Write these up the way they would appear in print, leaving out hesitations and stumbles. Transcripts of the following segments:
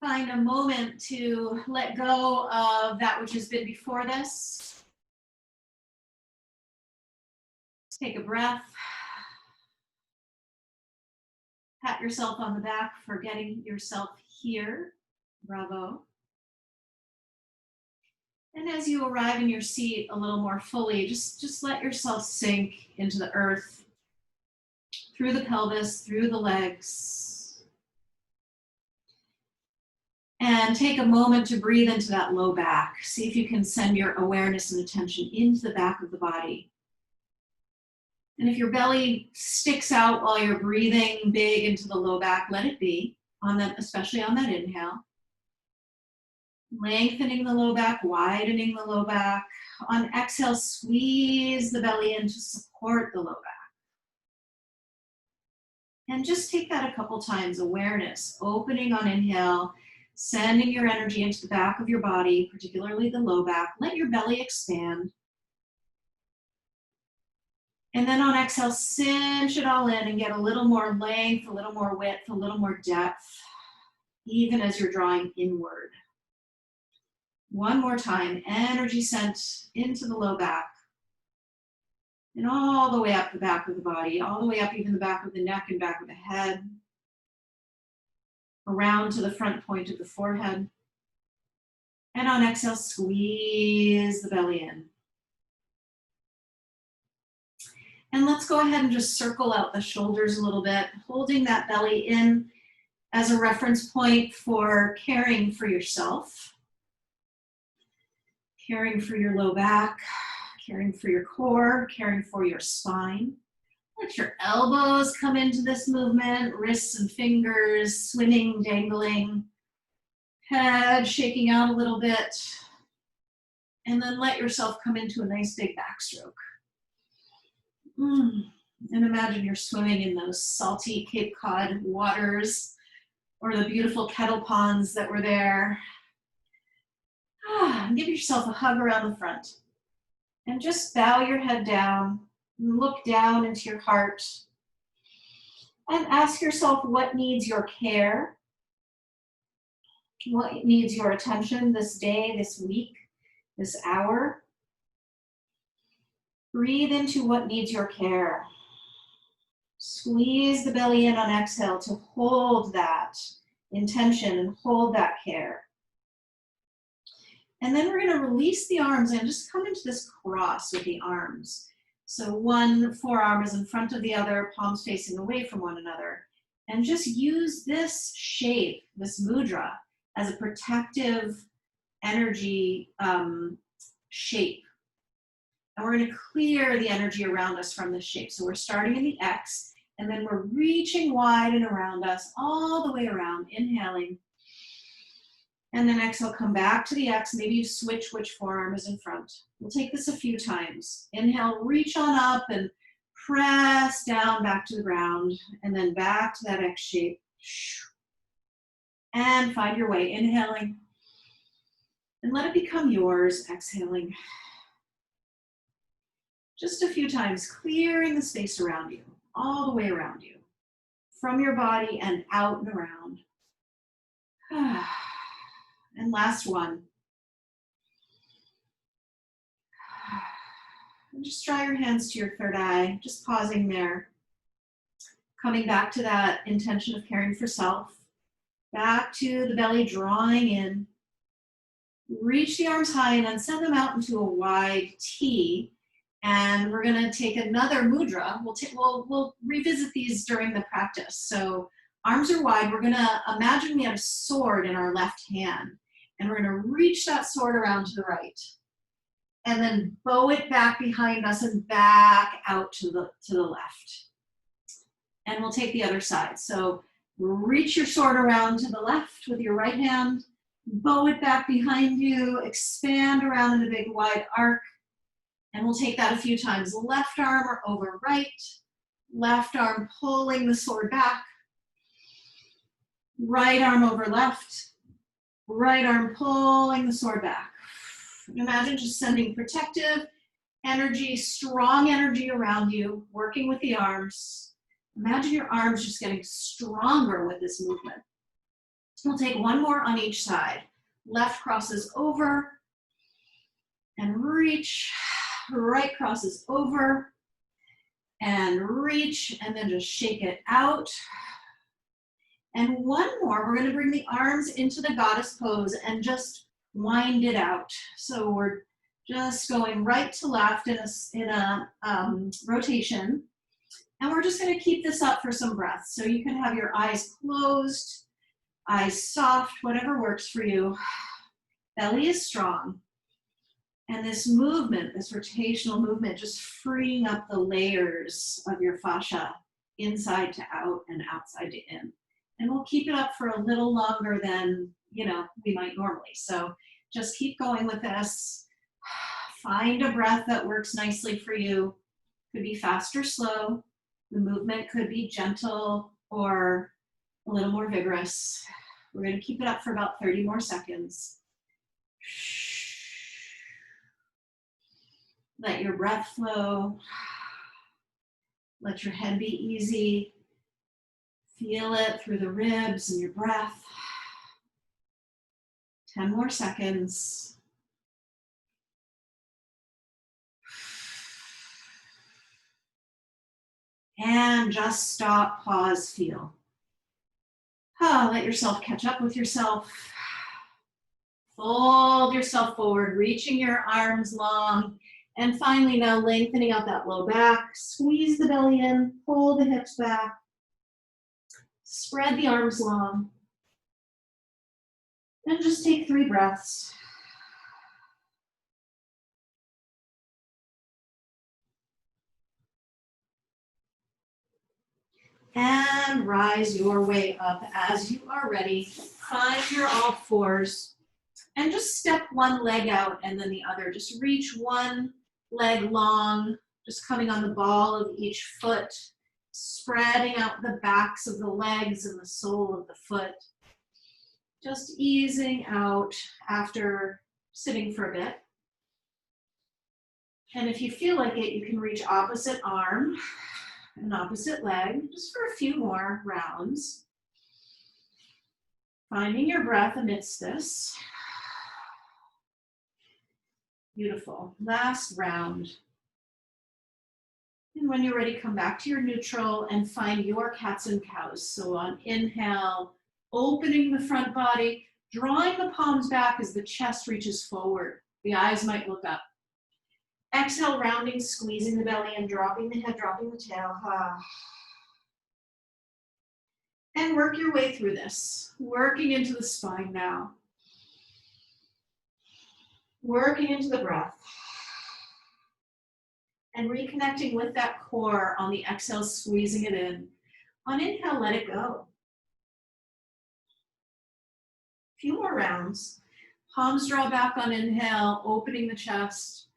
Find a moment to let go of that which has been before this. Take a breath. Pat yourself on the back for getting yourself here. Bravo. And as you arrive in your seat a little more fully, just let yourself sink into the earth, through the pelvis, through the legs. And take a moment to breathe into that low back. See if you can send your awareness and attention into the back of the body. And if your belly sticks out while you're breathing big into the low back, let it be, especially on that inhale. Lengthening the low back, widening the low back. On exhale, squeeze the belly in to support the low back. And just take that a couple times, awareness, opening on inhale, sending your energy into the back of your body, particularly the low back. Let your belly expand. And then on exhale, cinch it all in and get a little more length, a little more width, a little more depth, even as you're drawing inward. One more time, energy sent into the low back and all the way up the back of the body, all the way up even the back of the neck and back of the head, around to the front point of the forehead. And on exhale, squeeze the belly in. And let's go ahead and just circle out the shoulders a little bit, holding that belly in as a reference point for caring for yourself, caring for your low back, caring for your core, caring for your spine. Let your elbows come into this movement, wrists and fingers swinging, dangling, head shaking out a little bit. And then let yourself come into a nice big backstroke. And imagine you're swimming in those salty Cape Cod waters or the beautiful kettle ponds that were there. Give yourself a hug around the front and just bow your head down, look down into your heart and ask yourself what needs your care, what needs your attention this day, this week, this hour. Breathe into what needs your care. Squeeze the belly in on exhale to hold that intention and hold that care. And then we're going to release the arms and just come into this cross with the arms. So one forearm is in front of the other, palms facing away from one another. And just use this shape, this mudra, as a protective energy shape. And we're going to clear the energy around us from this shape. So we're starting in the X, and then we're reaching wide and around us, all the way around, inhaling. And then exhale, come back to the X. Maybe you switch which forearm is in front. We'll take this a few times. Inhale, reach on up and press down back to the ground, and then back to that X shape. And find your way, inhaling. And let it become yours, exhaling. Just a few times, clearing the space around you, all the way around you, from your body and out and around. And last one. And just draw your hands to your third eye, just pausing there. Coming back to that intention of caring for self. Back to the belly, drawing in. Reach the arms high and then send them out into a wide T. And we're going to take another mudra. We'll revisit these during the practice. So arms are wide. We're going to imagine we have a sword in our left hand. And we're going to reach that sword around to the right. And then bow it back behind us and back out to the left. And we'll take the other side. So reach your sword around to the left with your right hand. Bow it back behind you. Expand around in a big wide arc. And we'll take that a few times. Left arm or over right. Left arm pulling the sword back. Right arm over left. Right arm pulling the sword back. Imagine just sending protective energy, strong energy around you, working with the arms. Imagine your arms just getting stronger with this movement. We'll take one more on each side. Left crosses over and reach. Right crosses over and reach, and then just shake it out. And one more, we're gonna bring the arms into the goddess pose and just wind it out. So we're just going right to left in a rotation. And we're just gonna keep this up for some breath. So you can have your eyes closed, eyes soft, whatever works for you. Belly is strong. And this movement, this rotational movement, just freeing up the layers of your fascia inside to out and outside to in. And we'll keep it up for a little longer than, we might normally. So just keep going with this. Find a breath that works nicely for you. Could be fast or slow. The movement could be gentle or a little more vigorous. We're going to keep it up for about 30 more seconds. Let your breath flow. Let your head be easy. Feel it through the ribs and your breath. 10 more seconds. And just stop, pause, feel. Let yourself catch up with yourself. Fold yourself forward, reaching your arms long. And finally now lengthening out that low back. Squeeze the belly in, pull the hips back. Spread the arms long. And just take 3 breaths. And rise your way up as you are ready. Find your all fours. And just step one leg out and then the other. Just reach one leg long, just coming on the ball of each foot, spreading out the backs of the legs and the sole of the foot. Just easing out after sitting for a bit. And if you feel like it, you can reach opposite arm and opposite leg, just for a few more rounds. Finding your breath amidst this. Beautiful. Last round. And when you're ready, come back to your neutral and find your cats and cows. So on inhale, opening the front body, drawing the palms back as the chest reaches forward. The eyes might look up. Exhale, rounding, squeezing the belly and dropping the head, dropping the tail. And work your way through this. Working into the spine now. Working into the breath. And reconnecting with that core on the exhale, squeezing it in. On inhale, let it go. A few more rounds. Palms draw back on inhale, opening the chest.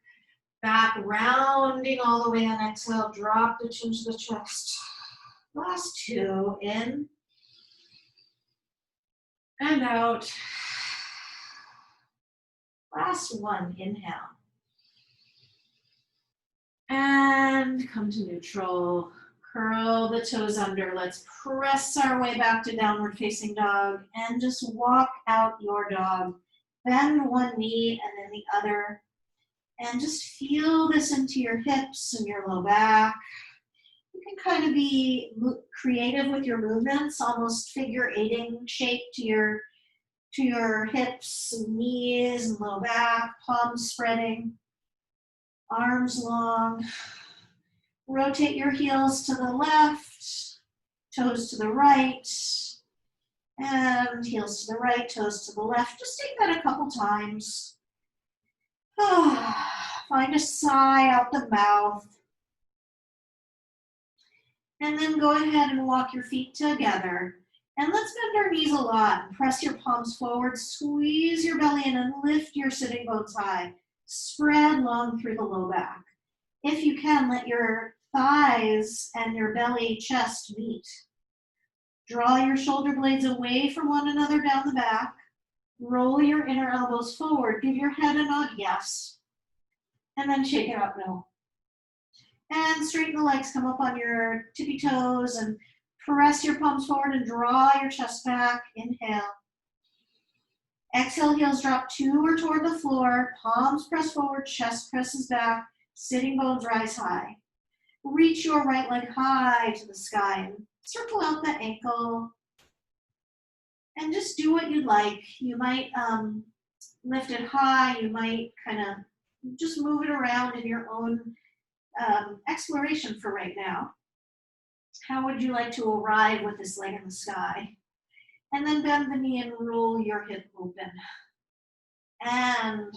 Back, rounding all the way on exhale. Drop the chin to the chest. Last 2, in and out. Last 1, inhale. And come to neutral. Curl the toes under. Let's press our way back to downward facing dog and just walk out your dog. Bend one knee and then the other. And just feel this into your hips and your low back. You can kind of be creative with your movements, almost figure 8ing shape to your hips and knees and low back, palms spreading, arms long. Rotate your heels to the left, toes to the right, and heels to the right, toes to the left. Just take that a couple times. Find a sigh out the mouth. And then go ahead and walk your feet together. And let's bend our knees a lot. Press your palms forward, squeeze your belly in and lift your sitting bones high. Spread long through the low back. If you can, let your thighs and your belly, chest meet. Draw your shoulder blades away from one another down the back. Roll your inner elbows forward. Give your head a nod, yes. And then shake it out, no. And straighten the legs, come up on your tippy toes and press your palms forward and draw your chest back. Inhale. Exhale, heels drop to or toward the floor, palms press forward, chest presses back, sitting bones rise high. Reach your right leg high to the sky and circle out the ankle. And just do what you'd like. You might lift it high, you might kind of just move it around in your own exploration for right now. How would you like to arrive with this leg in the sky? And then bend the knee and roll your hip open. And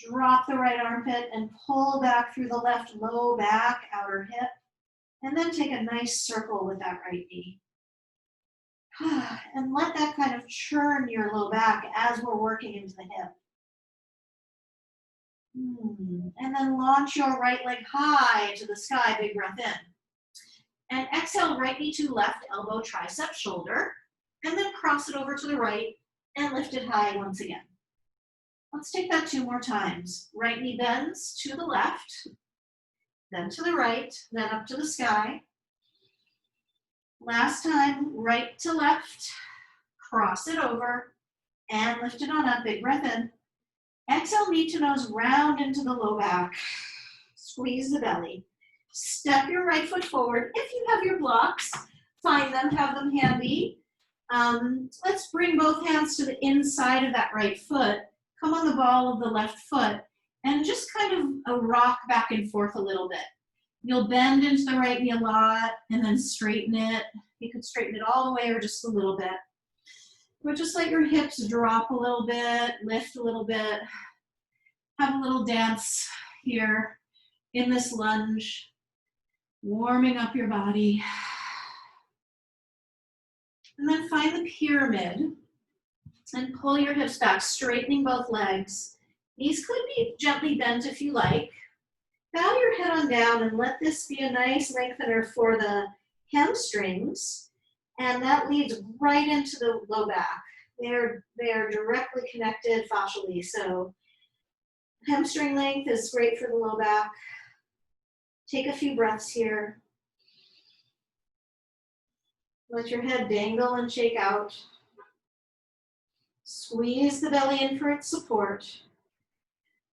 drop the right armpit and pull back through the left low back, outer hip. And then take a nice circle with that right knee. And let that kind of churn your low back as we're working into the hip. And then launch your right leg high to the sky, big breath in. And exhale, right knee to left, elbow, tricep, shoulder. And then cross it over to the right and lift it high once again. Let's take that 2 more times. Right knee bends to the left, then to the right, then up to the sky. Last time, right to left, cross it over, and lift it on up, big breath in. Exhale, knee to nose, round into the low back. Squeeze the belly. Step your right foot forward. If you have your blocks, find them, have them handy. Let's bring both hands to the inside of that right foot. Come on the ball of the left foot, and just kind of a rock back and forth a little bit. You'll bend into the right knee a lot, and then straighten it. You could straighten it all the way or just a little bit. But just let your hips drop a little bit, lift a little bit. Have a little dance here in this lunge, warming up your body. And then find the pyramid and pull your hips back, straightening both legs. Knees could be gently bent if you like. Bow your head on down and let this be a nice lengthener for the hamstrings. And that leads right into the low back. They're directly connected fascially. So hamstring length is great for the low back. Take a few breaths here. Let your head dangle and shake out. Squeeze the belly in for its support.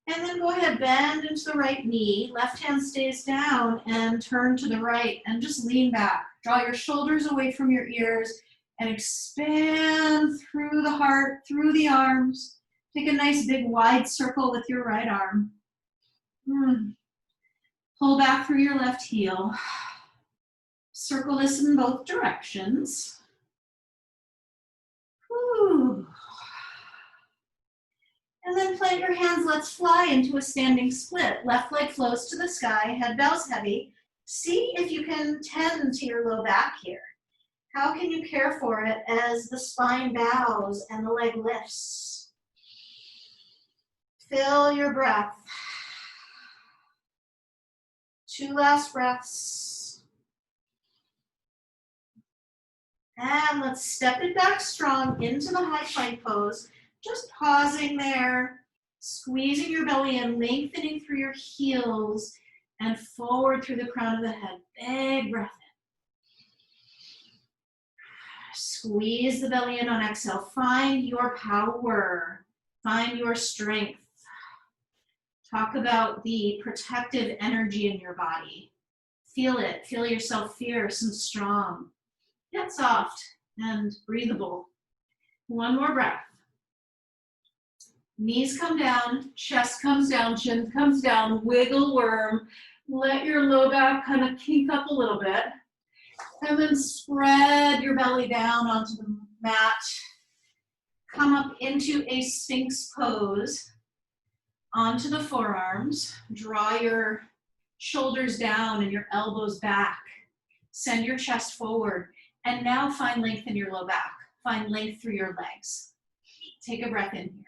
And then go ahead, bend into the right knee. Left hand stays down and turn to the right and just lean back. Draw your shoulders away from your ears and expand through the heart, through the arms. Take a nice big wide circle with your right arm. Pull back through your left heel. Circle this in both directions. Whew. And then plant your hands, let's fly into a standing split. Left leg flows to the sky, head bows heavy. See if you can tend to your low back here. How can you care for it as the spine bows and the leg lifts? Fill your breath. 2 last breaths. And let's step it back strong into the high plank pose. Just pausing there, squeezing your belly in, lengthening through your heels and forward through the crown of the head. Big breath in. Squeeze the belly in on exhale. Find your power. Find your strength. Talk about the protective energy in your body. Feel it. Feel yourself fierce and strong. Get soft and breathable. 1 more breath. Knees come down, chest comes down, chin comes down, wiggle worm. Let your low back kind of kink up a little bit. And then spread your belly down onto the mat. Come up into a Sphinx pose. Onto the forearms. Draw your shoulders down and your elbows back. Send your chest forward. And now find length in your low back. Find length through your legs. Take a breath in here.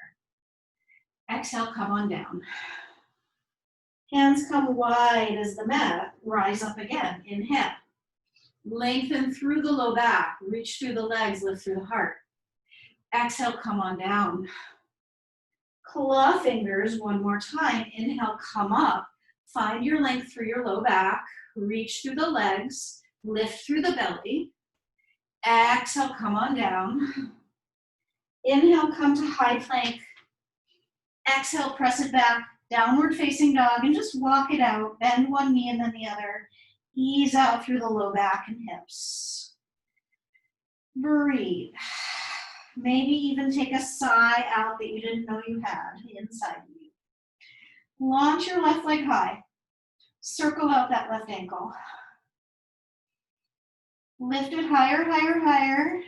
Exhale, come on down. Hands come wide as the mat. Rise up again. Inhale. Lengthen through the low back. Reach through the legs. Lift through the heart. Exhale, come on down. Claw fingers 1 more time. Inhale, come up. Find your length through your low back. Reach through the legs. Lift through the belly. Exhale, come on down. Inhale, come to high plank. Exhale, press it back, downward facing dog, and just walk it out. Bend one knee and then the other. Ease out through the low back and hips. Breathe. Maybe even take a sigh out that you didn't know you had inside of you. Launch your left leg high. Circle out that left ankle. Lift it higher, higher, higher.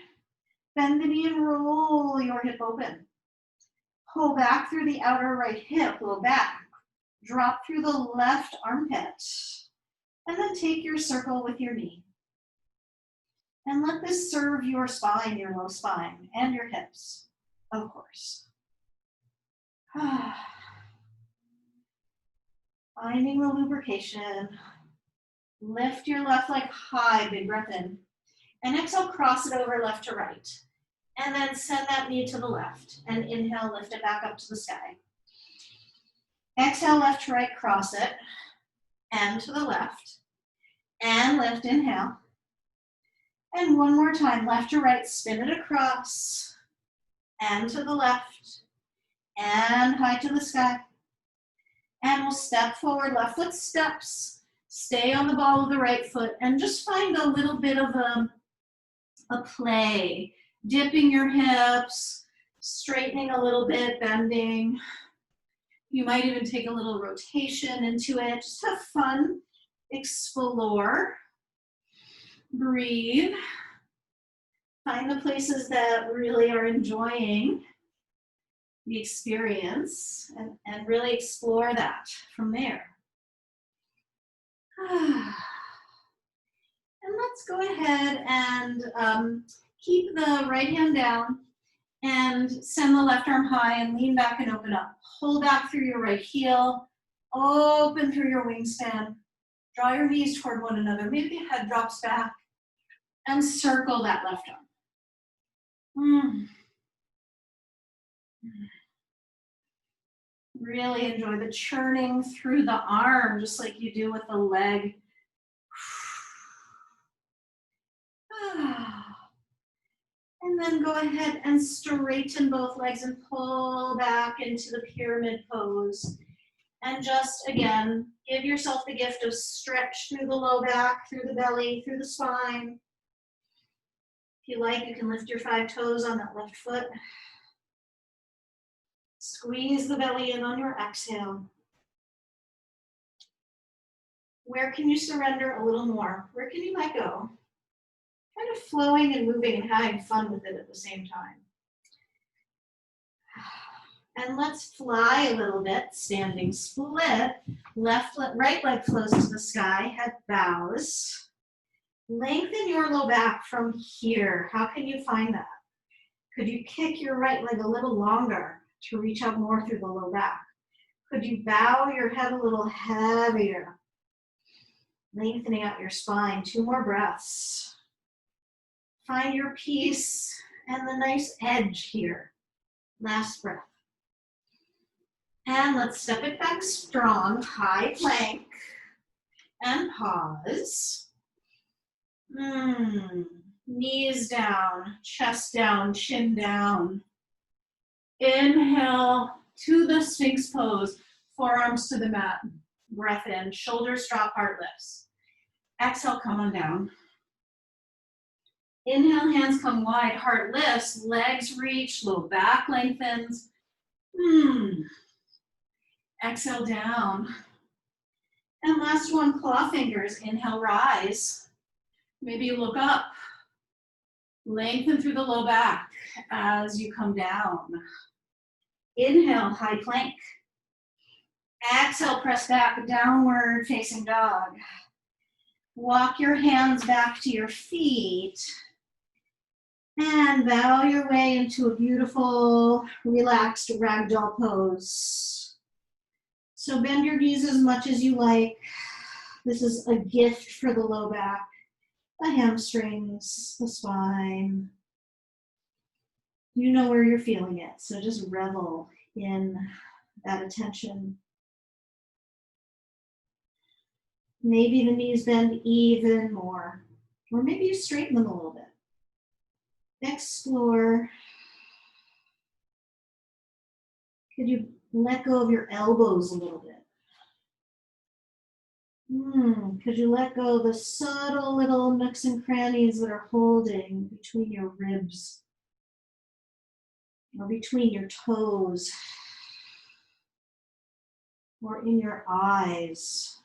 Bend the knee and roll your hip open. Pull back through the outer right hip, low back. Drop through the left armpit. And then take your circle with your knee. And let this serve your spine, your low spine, and your hips, of course. Finding the lubrication. Lift your left leg high, big breath in. And exhale, cross it over left to right. And then send that knee to the left. And inhale, lift it back up to the sky. Exhale, left to right, cross it. And to the left. And lift, inhale. And one more time, left to right, spin it across. And to the left. And high to the sky. And we'll step forward, left foot steps. Stay on the ball of the right foot. And just find a little bit of a play. Dipping your hips, straightening a little bit, bending. You might even take a little rotation into it. Just have fun. Explore. Breathe. Find the places that really are enjoying the experience and really explore that from there. And let's go ahead and keep the right hand down and send the left arm high and lean back and open up. Pull back through your right heel, open through your wingspan. Draw your knees toward one another. Maybe the head drops back and circle that left arm. Really enjoy the churning through the arm, just like you do with the leg. And then go ahead and straighten both legs and pull back into the pyramid pose. And just, again, give yourself the gift of stretch through the low back, through the belly, through the spine. If you like, you can lift your 5 toes on that left foot. Squeeze the belly in on your exhale. Where can you surrender a little more? Where can you let go? Kind of flowing and moving and having fun with it at the same time. And let's fly a little bit, standing split. Right leg flows to the sky, head bows. Lengthen your low back from here. How can you find that? Could you kick your right leg a little longer to reach out more through the low back? Could you bow your head a little heavier? Lengthening out your spine. 2 more breaths. Find your peace and the nice edge here. Last breath. And let's step it back strong, high plank, and pause. Knees down, chest down, chin down. Inhale to the Sphinx pose, forearms to the mat. Breath in, shoulders drop, heart lifts. Exhale, come on down. Inhale, hands come wide, heart lifts, legs reach, low back lengthens. Exhale down. And last one, claw fingers. Inhale, rise. Maybe you look up. Lengthen through the low back as you come down. Inhale, high plank. Exhale, press back, downward facing dog. Walk your hands back to your feet. And bow your way into a beautiful, relaxed ragdoll pose. So bend your knees as much as you like. This is a gift for the low back, the hamstrings, the spine. You know where you're feeling it, so just revel in that attention. Maybe the knees bend even more, or maybe you straighten them a little bit. Explore. Could you let go of your elbows a little bit? Could you let go of the subtle little nooks and crannies that are holding between your ribs or between your toes or in your eyes?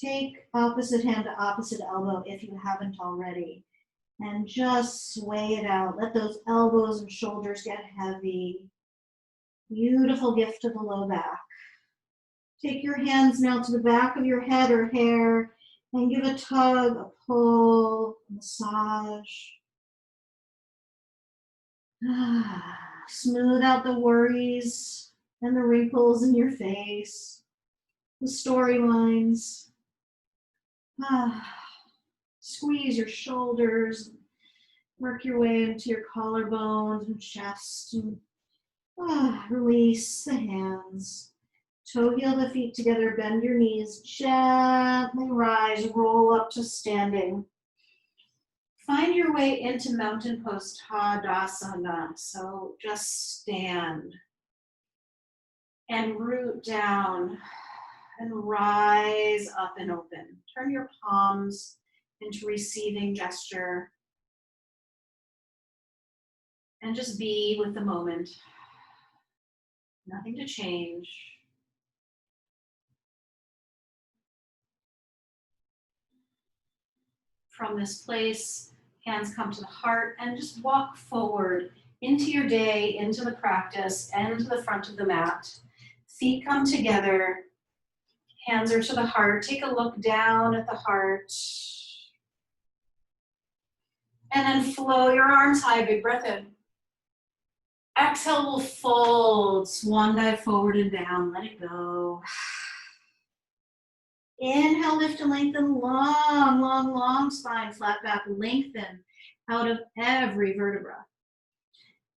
Take opposite hand to opposite elbow if you haven't already, and just sway it out. Let those elbows and shoulders get heavy. Beautiful gift to the low back. Take your hands now to the back of your head or hair and give a tug, a pull, a massage. Smooth out the worries and the wrinkles in your face, the storylines. Squeeze your shoulders, work your way into your collarbones and chest, and release the hands. Toe heel the feet together, bend your knees, gently rise, roll up to standing. Find your way into mountain pose Tadasana. So just stand and root down and rise up and open. Turn your palms into receiving gesture and just be with the moment. Nothing to change. From this place, hands come to the heart and just walk forward into your day, into the practice, and to the front of the mat. Feet come together, hands are to the heart. Take a look down at the heart. And then flow your arms high, big breath in. Exhale, we'll fold, swan dive forward and down, let it go. Inhale, lift and lengthen, long, long, long spine, flat back, lengthen out of every vertebra.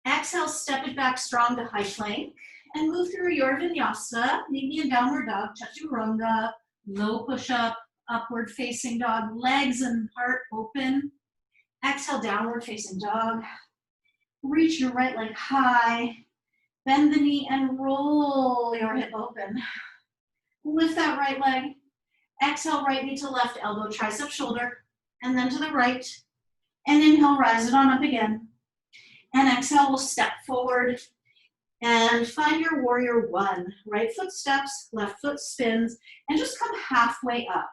Exhale, step it back strong to high plank and move through your vinyasa, maybe a downward dog, chaturanga, low push-up, upward facing dog, legs and heart open. Exhale, downward facing dog. Reach your right leg high, bend the knee and roll your hip open. Lift that right leg. Exhale, right knee to left, elbow, tricep, shoulder, and then to the right. And inhale, rise it on up again. And exhale, we'll step forward and find your warrior one. Right foot steps, left foot spins, and just come halfway up.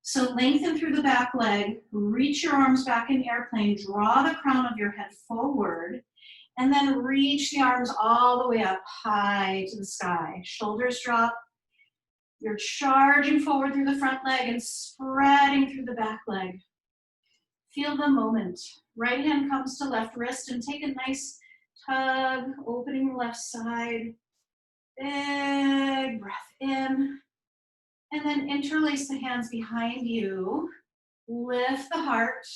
So lengthen through the back leg, reach your arms back in airplane, draw the crown of your head forward, and then reach the arms all the way up high to the sky. Shoulders drop. You're charging forward through the front leg and spreading through the back leg. Feel the moment. Right hand comes to left wrist and take a nice tug, opening the left side. Big breath in. And then interlace the hands behind you. Lift the heart.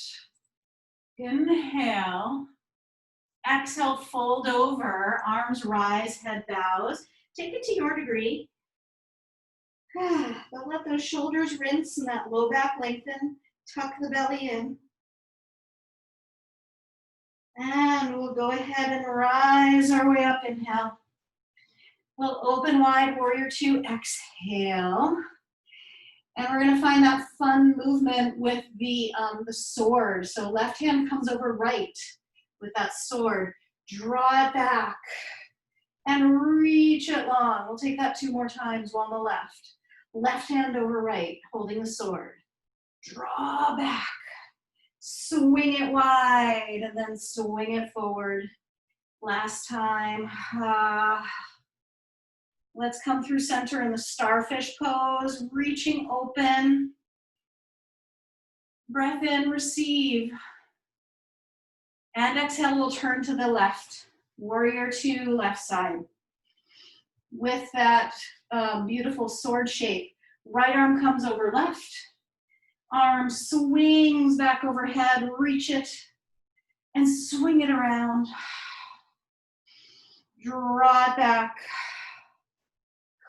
Inhale. Exhale, fold over. Arms rise, head bows. Take it to your degree. But let those shoulders rinse and that low back lengthen. Tuck the belly in. And we'll go ahead and rise our way up. Inhale. We'll open wide, warrior two. Exhale. And we're going to find that fun movement with the sword. So left hand comes over right with that sword. Draw it back and reach it long. We'll take that 2 more times on the left. Left hand over right, holding the sword. Draw back. Swing it wide and then swing it forward. Last time. Let's come through center in the starfish pose, reaching open. Breath in, receive. And exhale, we'll turn to the left. Warrior two, left side. With that beautiful sword shape, right arm comes over left. Arm swings back overhead, reach it, and swing it around. Draw it back.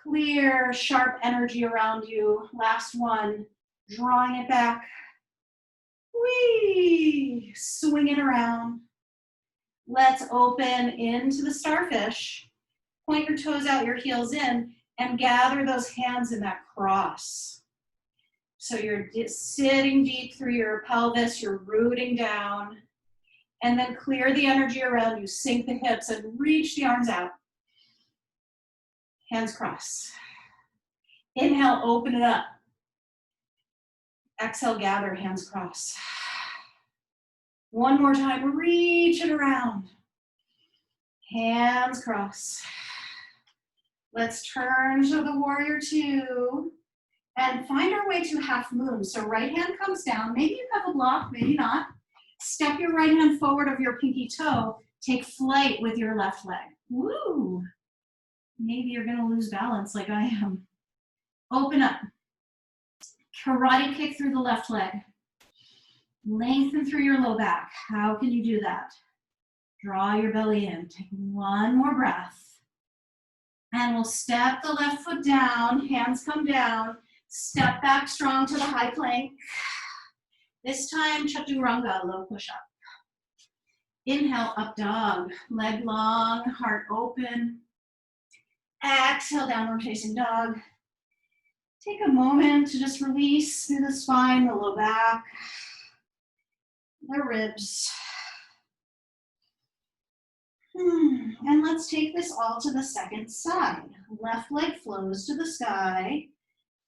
Clear, sharp energy around you. Last one, drawing it back. Whee! Swing it around. Let's open into the starfish. Point your toes out, your heels in, and gather those hands in that cross. So you're sitting deep through your pelvis, you're rooting down, and then clear the energy around you. Sink the hips and reach the arms out. Hands cross. Inhale, open it up. Exhale, gather, hands cross. One more time, reach it around. Hands cross. Let's turn to the warrior two and find our way to half moon. So right hand comes down. Maybe you have a block, maybe not. Step your right hand forward of your pinky toe. Take flight with your left leg. Woo! Maybe you're gonna lose balance like I am. Open up. Karate kick through the left leg. Lengthen through your low back. How can you do that? Draw your belly in. Take one more breath. And we'll step the left foot down, hands come down, step back strong to the high plank. This time, chaturanga, low push-up. Inhale, up dog, leg long, heart open. Exhale, downward facing dog. Take a moment to just release through the spine, the low back, the ribs. And let's take this all to the second side. Left leg flows to the sky.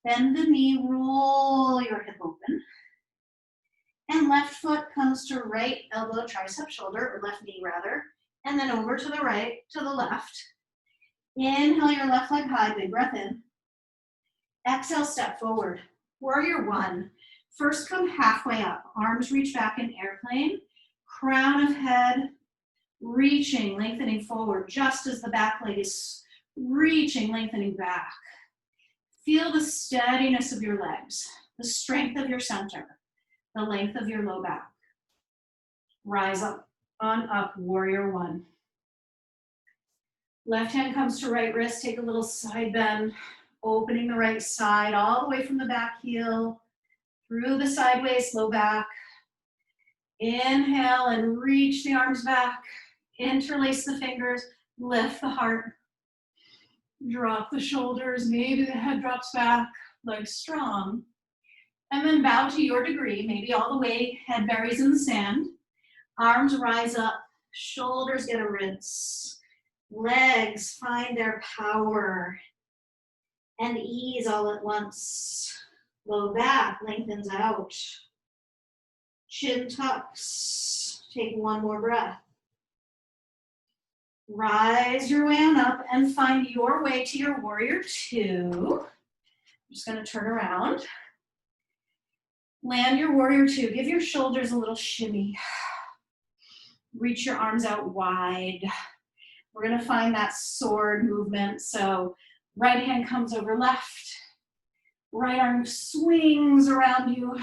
Bend the knee, roll your hip open. And left foot comes to right elbow, tricep, shoulder, or left knee rather. And then over to the right, to the left. Inhale your left leg high, big breath in. Exhale, step forward. Warrior one. First come halfway up. Arms reach back in airplane. Crown of head. Reaching, lengthening forward, just as the back leg is reaching, lengthening back. Feel the steadiness of your legs, the strength of your center, the length of your low back. Rise up, on up, warrior one. Left hand comes to right wrist, take a little side bend, opening the right side all the way from the back heel, through the sideways low back. Inhale and reach the arms back. Interlace the fingers, lift the heart, drop the shoulders, maybe the head drops back, legs strong. And then bow to your degree, maybe all the way, head buries in the sand. Arms rise up, shoulders get a rinse. Legs find their power and ease all at once. Low back lengthens out. Chin tucks, take one more breath. Rise your way on up and find your way to your warrior two. I'm just gonna turn around. Land your warrior two. Give your shoulders a little shimmy. Reach your arms out wide. We're gonna find that sword movement. So right hand comes over left. Right arm swings around you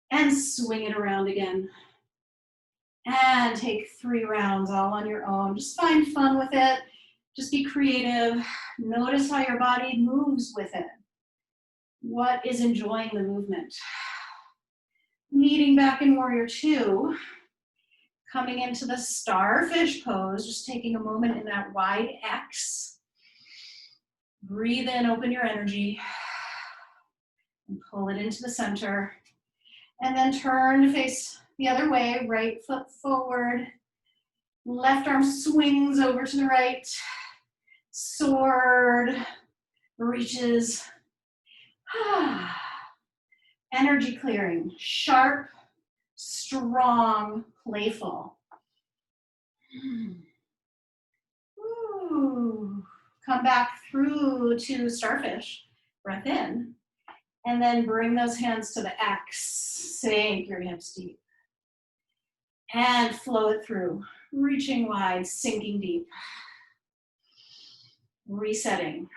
and swing it around again. And take 3 rounds all on your own. Just find fun with it. Just be creative. Notice how your body moves with it. What is enjoying the movement? Meeting back in warrior two. Coming into the starfish pose. Just taking a moment in that wide X. Breathe in, open your energy. And pull it into the center. And then turn to face the other way, right foot forward. Left arm swings over to the right. Sword reaches. Energy clearing, sharp, strong, playful. Ooh. Come back through to starfish. Breath in. And then bring those hands to the X. Sink your hips deep. And flow it through. Reaching wide, sinking deep. Resetting.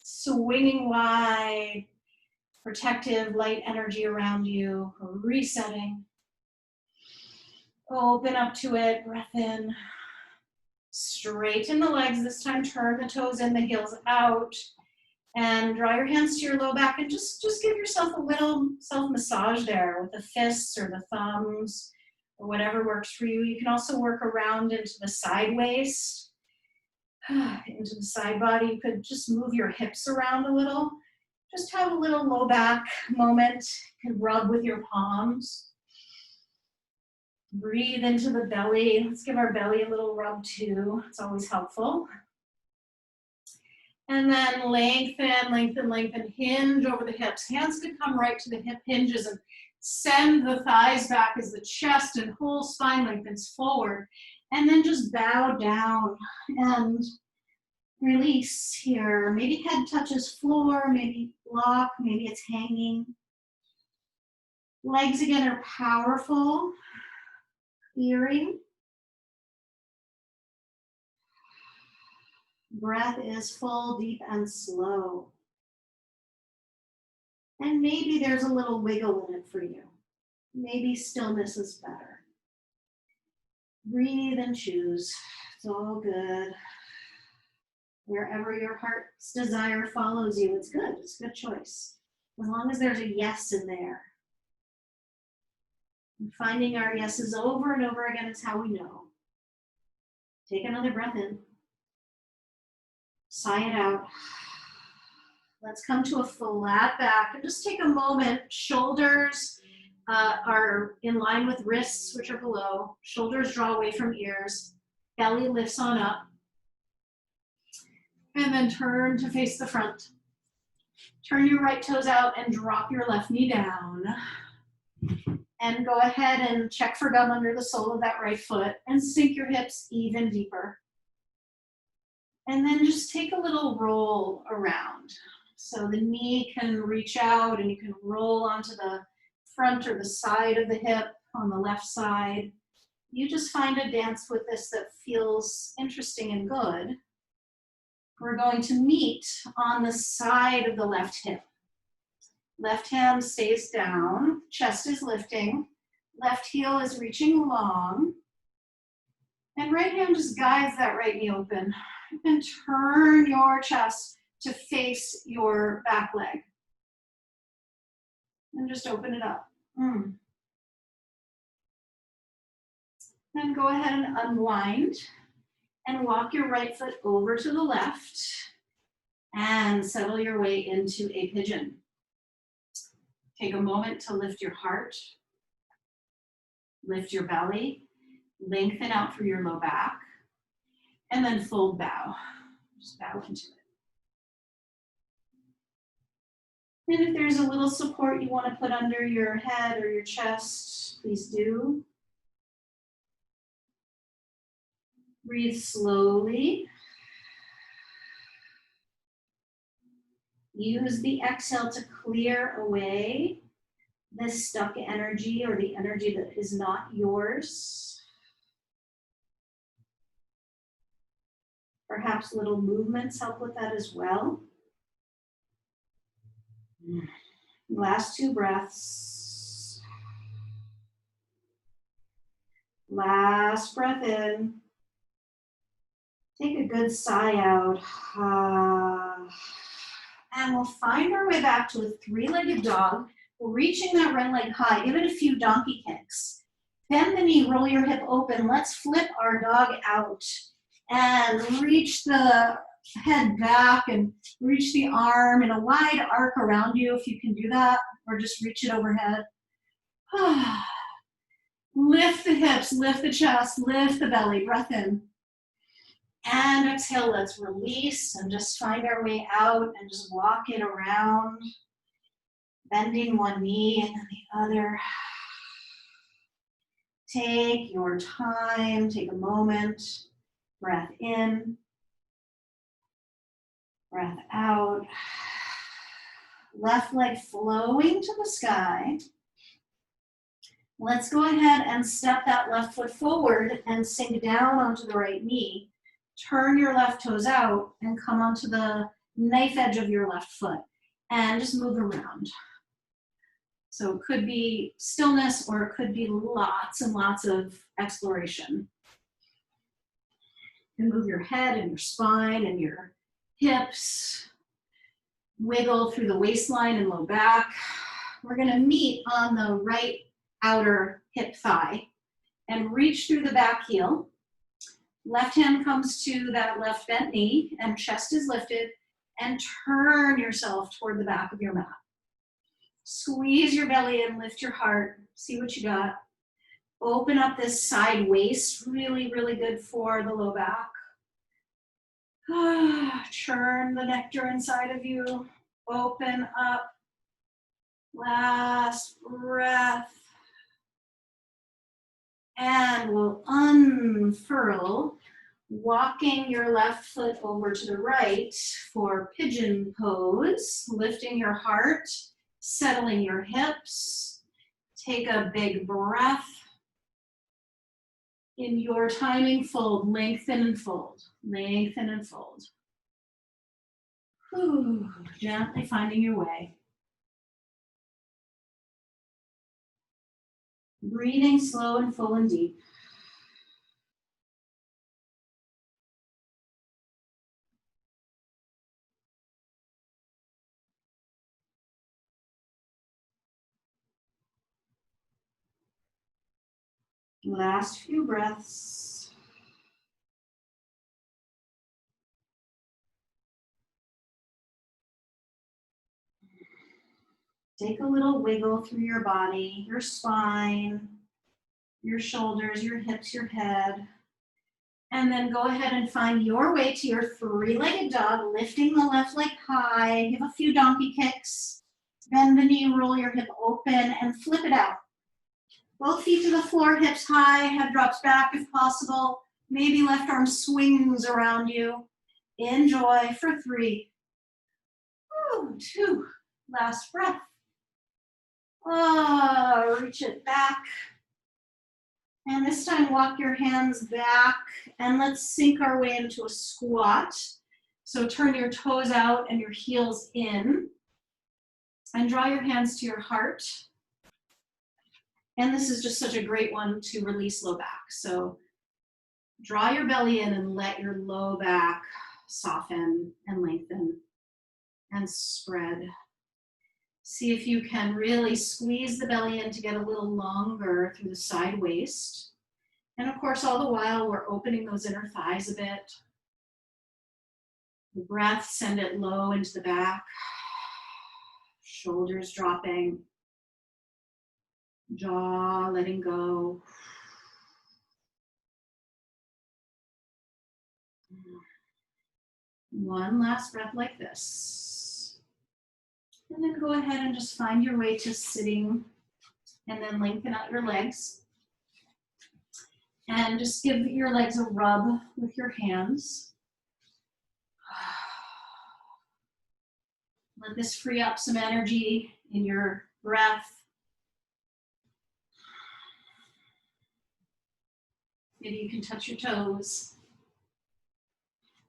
Swinging wide. Protective, light energy around you. Resetting. Open up to it. Breath in. Straighten the legs. This time turn the toes in, the heels out. And draw your hands to your low back and just give yourself a little self-massage there with the fists or the thumbs. or whatever works for you. You can also work around into the side waist, into the side body. You could just move your hips around a little. Just have a little low back moment. You can rub with your palms. Breathe into the belly. Let's give our belly a little rub too. It's always helpful. And then lengthen, lengthen, lengthen. Hinge over the hips. Hands could come right to the hip hinges and send the thighs back as the chest and whole spine lengthens forward. And then just bow down and release here. Maybe head touches floor, maybe lock, maybe it's hanging. Legs again are powerful. Clearing. Breath is full, deep, and slow. And maybe there's a little wiggle in it for you. Maybe stillness is better. Breathe and choose. It's all good. Wherever your heart's desire follows you, it's good. It's a good choice. As long as there's a yes in there. And finding our yeses over and over again is how we know. Take another breath in. Sigh it out. Let's come to a flat back and just take a moment. Shoulders are in line with wrists, which are below. Shoulders draw away from ears. Belly lifts on up. And then turn to face the front. Turn your right toes out and drop your left knee down. And go ahead and check for gum under the sole of that right foot and sink your hips even deeper. And then just take a little roll around. So the knee can reach out and you can roll onto the front or the side of the hip on the left side. You just find a dance with this that feels interesting and good. We're going to meet on the side of the left hip. Left hand stays down, chest is lifting, left heel is reaching long, and right hand just guides that right knee open. And turn your chest to face your back leg. And just open it up. Then go ahead and unwind and walk your right foot over to the left and settle your way into a pigeon. Take a moment to lift your heart, lift your belly, lengthen out through your low back, and then fold bow. Just bow into it. And if there's a little support you want to put under your head or your chest, please do. Breathe slowly. Use the exhale to clear away this stuck energy or the energy that is not yours. Perhaps little movements help with that as well. Last two breaths. Last breath in. Take a good sigh out. And we'll find our way back to a three-legged dog. We're reaching that right leg high. Give it a few donkey kicks. Bend the knee, roll your hip open. Let's flip our dog out and reach the head back and reach the arm in a wide arc around you if you can do that, or just reach it overhead. Lift the hips, lift the chest, lift the belly, breath in. And exhale, let's release and just find our way out and just walk it around, bending one knee and then the other. Take your time, take a moment, breath in, breath out. Left leg flowing to the sky. Let's go ahead and step that left foot forward and sink down onto the right knee. Turn your left toes out and come onto the knife edge of your left foot and just move around. So it could be stillness or it could be lots and lots of exploration. You can move your head and your spine and your hips. Wiggle through the waistline and low back. We're going to meet on the right outer hip thigh. and reach through the back heel. Left hand comes to that left bent knee and chest is lifted, and turn yourself toward the back of your mat. Squeeze your belly in, lift your heart, see what you got. Open up this side waist, really, really good for the low back. Churn the nectar inside of you. Open up. Last breath. And we'll unfurl, walking your left foot over to the right for pigeon pose, lifting your heart, settling your hips. Take a big breath. In your timing, fold, lengthen and fold, lengthen and fold. Whew, gently finding your way. Breathing slow and full and deep. Last few breaths. Take a little wiggle through your body, your spine, your shoulders, your hips, your head. And then go ahead and find your way to your three-legged dog, lifting the left leg high, give a few donkey kicks, bend the knee, roll your hip open, and flip it out. Both feet to the floor, hips high, head drops back if possible. Maybe left arm swings around you. Enjoy for 3, 2, last breath. Reach it back. And this time walk your hands back and let's sink our way into a squat. So turn your toes out and your heels in. And draw your hands to your heart. And this is just such a great one to release low back. So draw your belly in and let your low back soften and lengthen and spread. See if you can really squeeze the belly in to get a little longer through the side waist. And of course, all the while, we're opening those inner thighs a bit. The breath, send it low into the back. Shoulders dropping. Jaw letting go. One last breath like this. And then go ahead and just find your way to sitting and then lengthen out your legs. And just give your legs a rub with your hands. Let this free up some energy in your breath. Maybe you can touch your toes.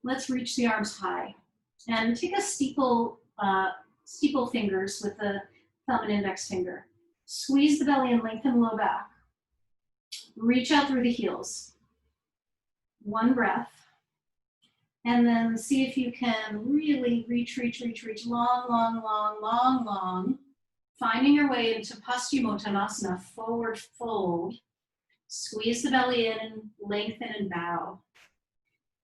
Let's reach the arms high and take a steeple fingers with the thumb and index finger. Squeeze the belly and lengthen low back. Reach out through the heels. One breath. And then see if you can really reach long. Finding your way into Paschimottanasana, forward fold. Squeeze the belly in and lengthen and bow.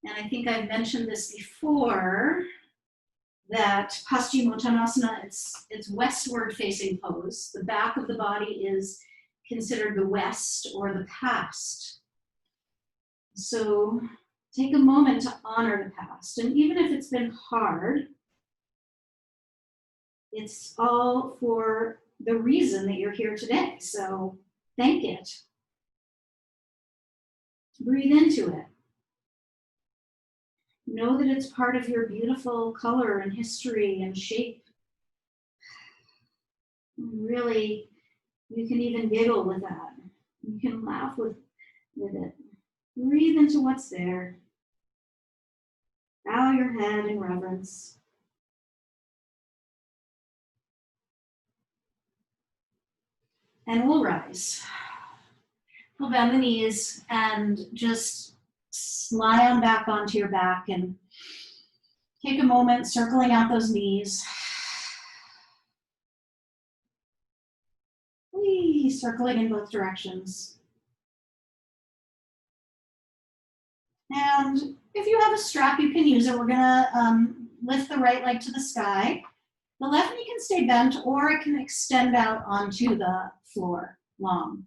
And I think I've mentioned this before, that Paschimottanasana, it's westward facing pose. The back of the body is considered the west or the past. So take a moment to honor the past. And even if it's been hard, it's all for the reason that you're here today. So thank it. Breathe into it. Know that it's part of your beautiful color and history and shape. Really, you can even giggle with that. You can laugh with it. Breathe into what's there. Bow your head in reverence. And we'll rise. We'll bend the knees and just lie on back onto your back and take a moment circling out those knees. Circling in both directions. And if you have a strap, you can use it. We're gonna lift the right leg to the sky. The left knee can stay bent or it can extend out onto the floor long.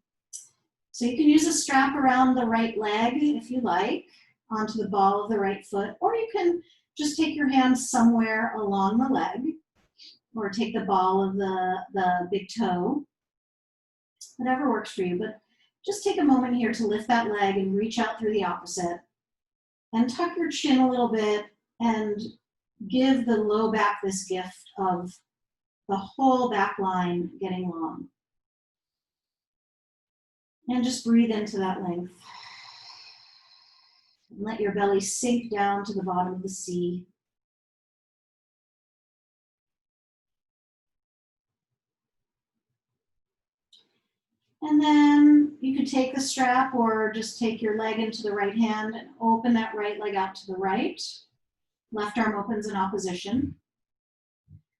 So you can use a strap around the right leg if you like, onto the ball of the right foot, or you can just take your hands somewhere along the leg, or take the ball of the big toe, whatever works for you. But just take a moment here to lift that leg and reach out through the opposite, and tuck your chin a little bit and give the low back this gift of the whole back line getting long. And just breathe into that length. And let your belly sink down to the bottom of the sea. And then you could take the strap or just take your leg into the right hand and open that right leg out to the right. Left arm opens in opposition.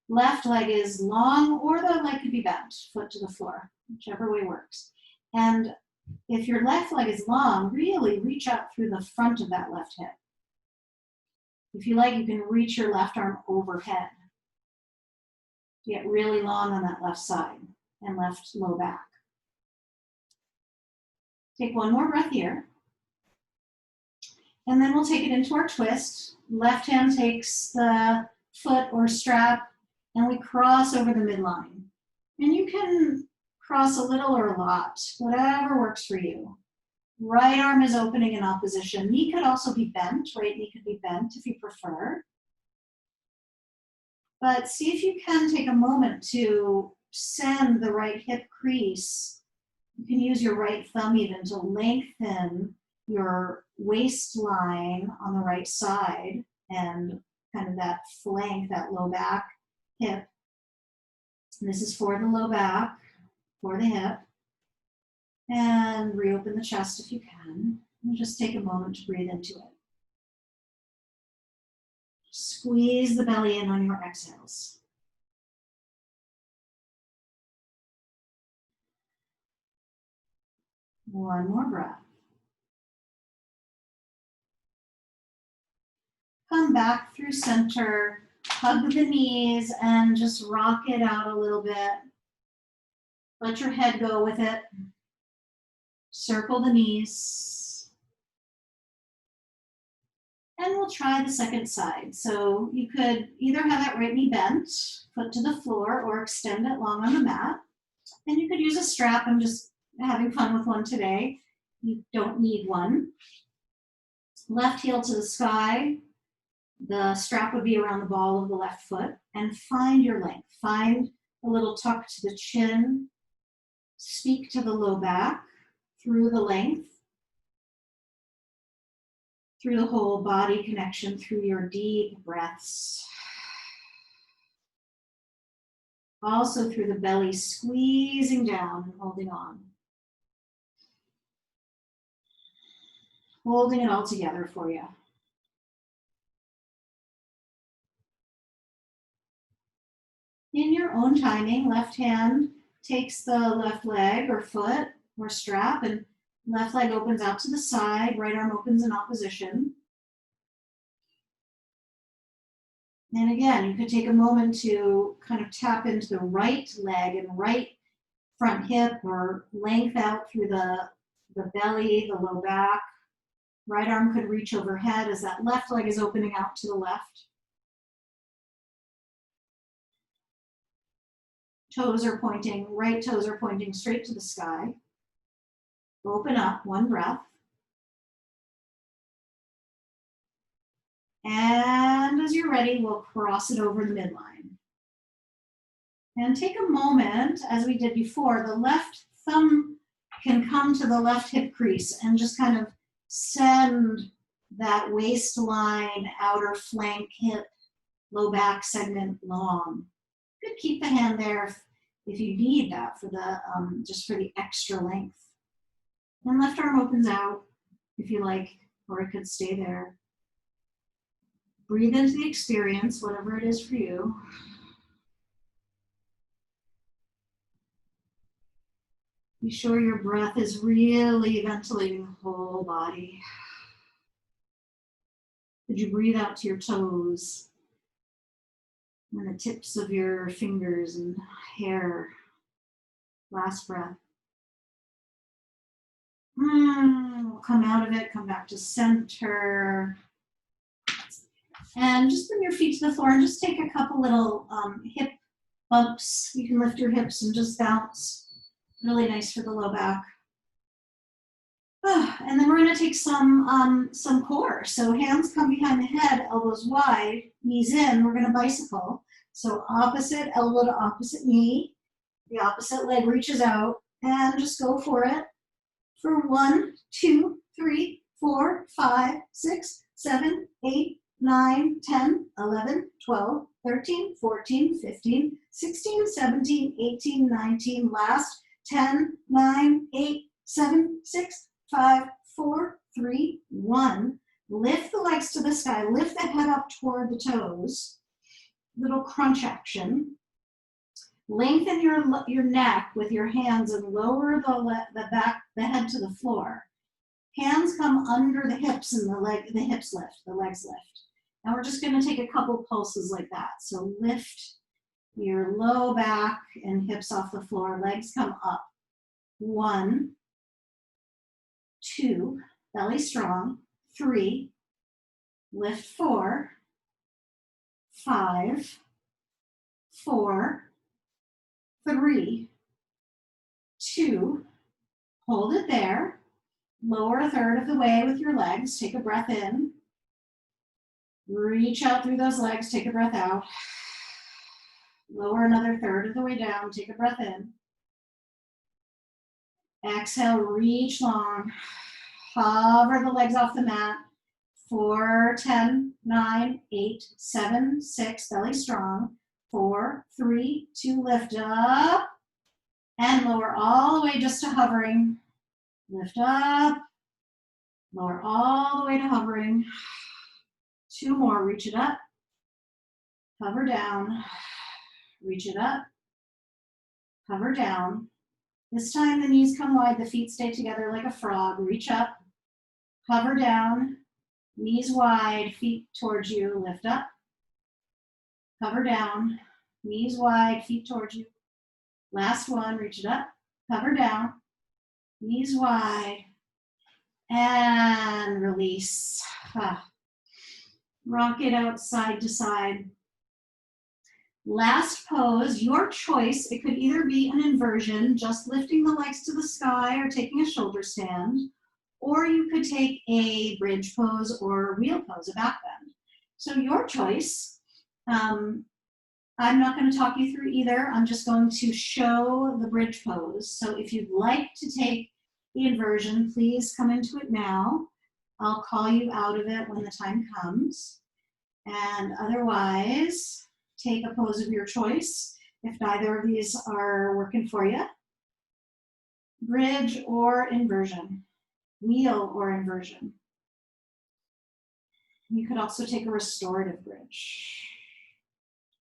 Left leg is long, or the leg could be bent, foot to the floor, whichever way works. And if your left leg is long, really reach out through the front of that left hip. If you like, you can reach your left arm overhead. Get really long on that left side and left low back. Take one more breath here. And then we'll take it into our twist. Left hand takes the foot or strap and we cross over the midline. And you can cross a little or a lot, whatever works for you. Right arm is opening in opposition. Knee could also be bent. Right knee could be bent if you prefer. But see if you can take a moment to send the right hip crease. You can use your right thumb even to lengthen your waistline on the right side and kind of that flank, that low back hip. And this is for the low back, for the hip. And reopen the chest if you can. And just take a moment to breathe into it. Squeeze the belly in on your exhales. One more breath. Come back through center, hug the knees, and just rock it out a little bit. Let your head go with it. Circle the knees. And we'll try the second side. So you could either have that right knee bent, foot to the floor, or extend it long on the mat. And you could use a strap. I'm just having fun with one today. You don't need one. Left heel to the sky. The strap would be around the ball of the left foot. And find your length. Find a little tuck to the chin. Speak to the low back through the length. Through the whole body connection, through your deep breaths. Also through the belly, squeezing down and holding on. Holding it all together for you. In your own timing, left hand takes the left leg or foot or strap, and left leg opens out to the side, right arm opens in opposition. And again, you could take a moment to kind of tap into the right leg and right front hip, or length out through the belly, the low back. Right arm could reach overhead as that left leg is opening out to the left. Toes are pointing, right toes are pointing straight to the sky. Open up, one breath. And as you're ready, we'll cross it over the midline. And take a moment, as we did before, the left thumb can come to the left hip crease and just kind of send that waistline, outer flank, hip, low back segment long. You could keep the hand there if you need that for the just for the extra length. And left arm opens out if you like, or it could stay there. Breathe into the experience, whatever it is for you. Be sure your breath is really ventilating the whole body. Could you breathe out to your toes and the tips of your fingers and hair? Last breath. We'll come out of it, come back to center. And just bring your feet to the floor and just take a couple little hip bumps. You can lift your hips and just bounce. Really nice for the low back. And then we're going to take some core. So hands come behind the head, elbows wide, knees in. We're going to bicycle. So opposite elbow to opposite knee. The opposite leg reaches out, and just go for it. For 1, 2, 3, 4, 5, 6, 7, 8, 9, 10, 11, 12, 13, 14, 15, 16, 17, 18, 19, last 10, 9, 8, 7, 6, 5, 4, 3, 1. Lift the legs to the sky. Lift the head up toward the toes. Little crunch action. Lengthen your neck with your hands and lower the head to the floor. Hands come under the hips and the hips lift, the legs lift. And we're just going to take a couple pulses like that. So lift your low back and hips off the floor. Legs come up. 1, 2, belly strong. 3, lift 4, 5, 4, 3, 2, hold it there. Lower a third of the way with your legs. Take a breath in. Reach out through those legs. Take a breath out. Lower another third of the way down. Take a breath in. Exhale, reach long. Hover the legs off the mat. 4, 10, 9, 8, 7, 6, belly strong. 4, 3, 2, lift up. And lower all the way just to hovering. Lift up. Lower all the way to hovering. 2 more, reach it up. Hover down. Reach it up. Hover down. This time the knees come wide, the feet stay together like a frog. Reach up. Hover down. Knees wide, feet towards you. Lift up. Hover down. Knees wide, feet towards you. Last one, reach it up. Hover down. Knees wide. And release. Rock it out side to side. Last pose, your choice. It could either be an inversion, just lifting the legs to the sky or taking a shoulder stand, or you could take a bridge pose or a wheel pose, a back bend. So your choice. I'm not going to talk you through either. I'm just going to show the bridge pose. So if you'd like to take the inversion, please come into it now. I'll call you out of it when the time comes. And otherwise, take a pose of your choice if neither of these are working for you. Bridge or inversion, wheel or inversion. You could also take a restorative bridge.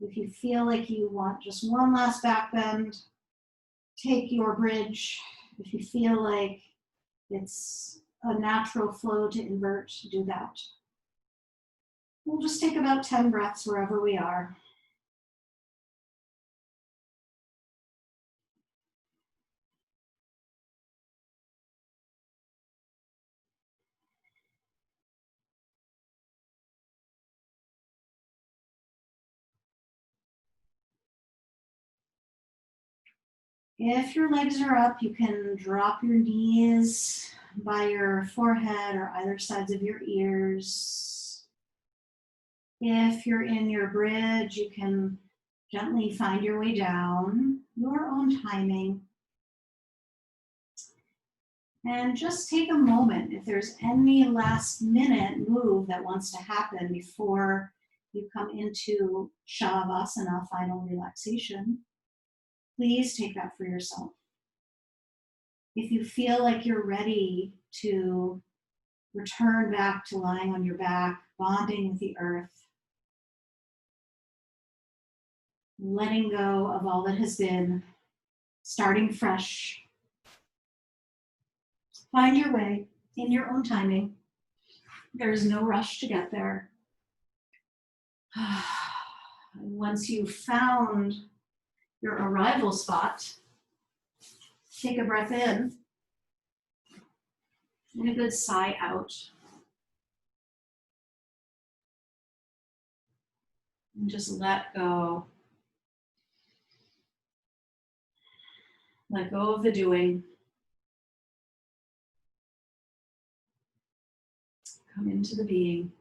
If you feel like you want just one last back bend, take your bridge. If you feel like it's a natural flow to invert, do that. We'll just take about 10 breaths wherever we are. If your legs are up, you can drop your knees by your forehead or either sides of your ears. If you're in your bridge, you can gently find your way down, your own timing. And just take a moment. If there's any last minute move that wants to happen before you come into Shavasana, final relaxation, please take that for yourself. If you feel like you're ready to return back to lying on your back, bonding with the earth, letting go of all that has been, starting fresh, find your way in your own timing. There is no rush to get there. Once you've found your arrival spot, take a breath in and a good sigh out. And just let go. Let go of the doing. Come into the being.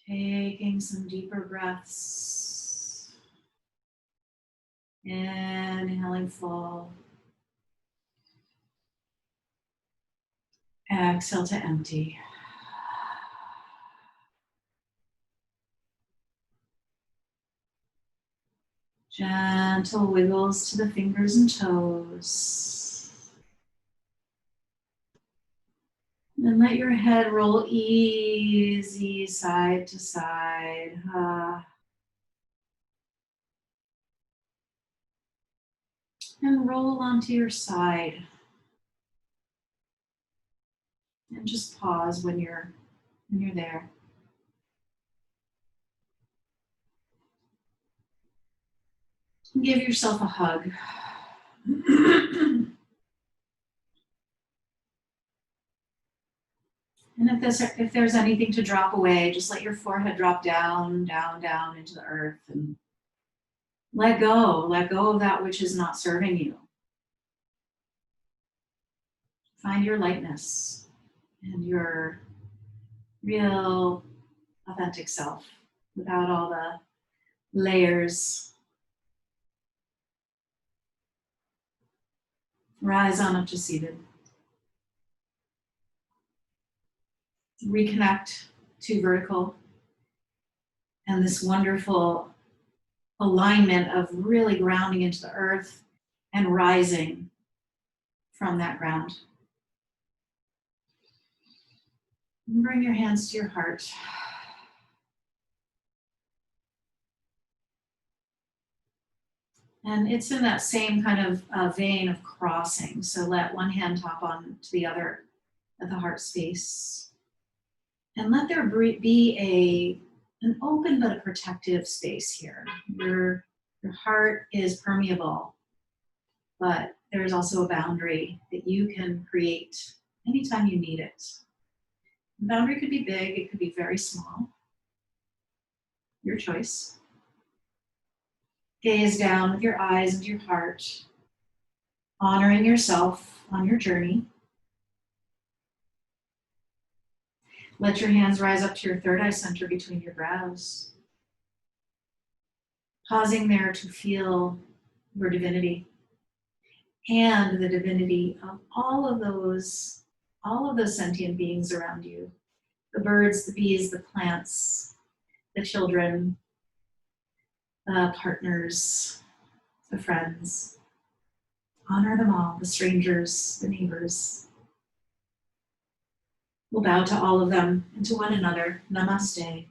Taking some deeper breaths. Inhaling full. Exhale to empty. Gentle wiggles to the fingers and toes. And let your head roll easy side to side. And roll onto your side. And just pause when you're there. Give yourself a hug. And if there's anything to drop away, just let your forehead drop down, down, down into the earth and let go of that which is not serving you. Find your lightness and your real authentic self without all the layers. Rise on up to seated. Reconnect to vertical and this wonderful alignment of really grounding into the earth and rising from that ground. And bring your hands to your heart. And it's in that same kind of vein of crossing. So let one hand tap on to the other at the heart space. And let there be an open but a protective space here. Your heart is permeable, but there's also a boundary that you can create anytime you need it. The boundary could be big, it could be very small. Your choice. Gaze down with your eyes into your heart, honoring yourself on your journey. Let your hands rise up to your third eye center between your brows. Pausing there to feel your divinity and the divinity of all of those sentient beings around you. The birds, the bees, the plants, the children, the partners, the friends. Honor them all, the strangers, the neighbors. We'll bow to all of them and to one another. Namaste.